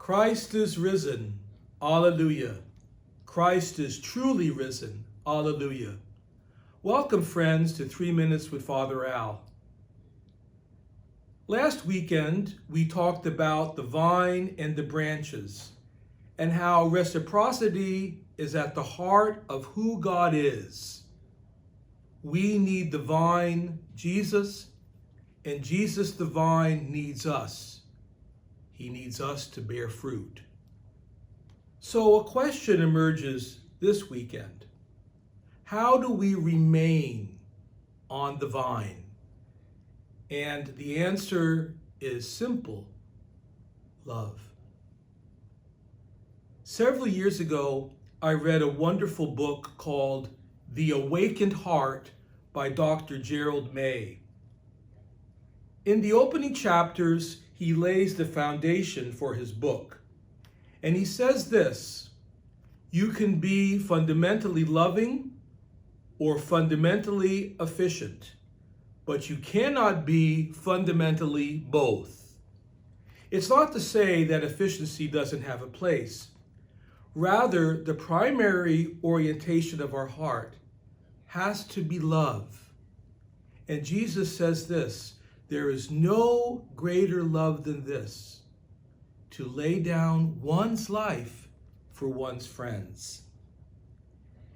Christ is risen. Alleluia. Christ is truly risen. Alleluia. Welcome, friends, to 3 Minutes with Father Al. Last weekend, we talked about the vine and the branches and how reciprocity is at the heart of who God is. We need the vine, Jesus, and Jesus the vine needs us. He needs us to bear fruit. So a question emerges this weekend. How do we remain on the vine? And the answer is simple: love. Several years ago, I read a wonderful book called The Awakened Heart by Dr. Gerald May. In the opening chapters, he lays the foundation for his book. And he says this: you can be fundamentally loving or fundamentally efficient, but you cannot be fundamentally both. It's not to say that efficiency doesn't have a place. Rather, the primary orientation of our heart has to be love. And Jesus says this: there is no greater love than this, to lay down one's life for one's friends.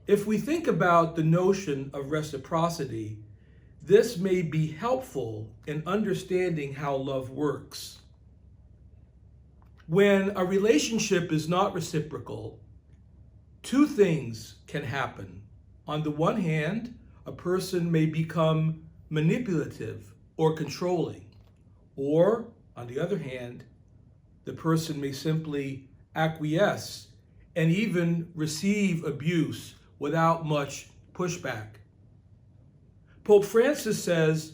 If we think about the notion of reciprocity, this may be helpful in understanding how love works. When a relationship is not reciprocal, two things can happen. On the one hand, a person may become manipulative or controlling, or on the other hand, the person may simply acquiesce and even receive abuse without much pushback. Pope Francis says,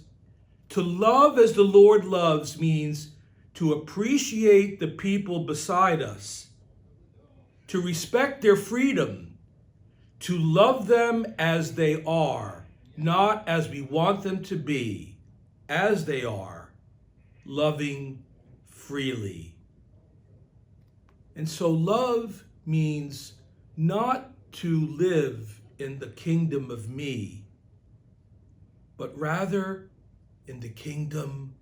to love as the Lord loves means to appreciate the people beside us, to respect their freedom, to love them as they are, not as we want them to be, as they are, loving freely. And so love means not to live in the kingdom of me, but rather in the kingdom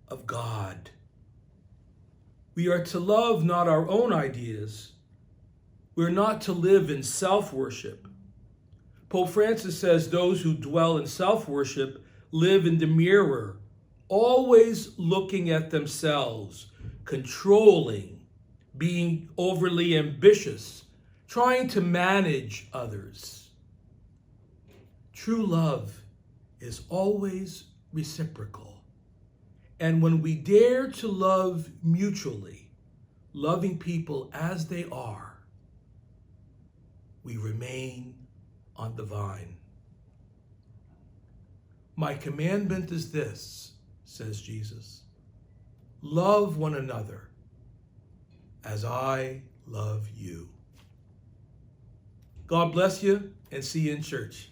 of God. We are to love not our own ideas. We're not to live in self-worship. Pope Francis says those who dwell in self-worship live in the mirror, always looking at themselves, controlling, being overly ambitious, trying to manage others. True love is always reciprocal. And when we dare to love mutually, loving people as they are, we remain on the vine. My commandment is this, says Jesus: love one another as I love you. God bless you, and see you in church.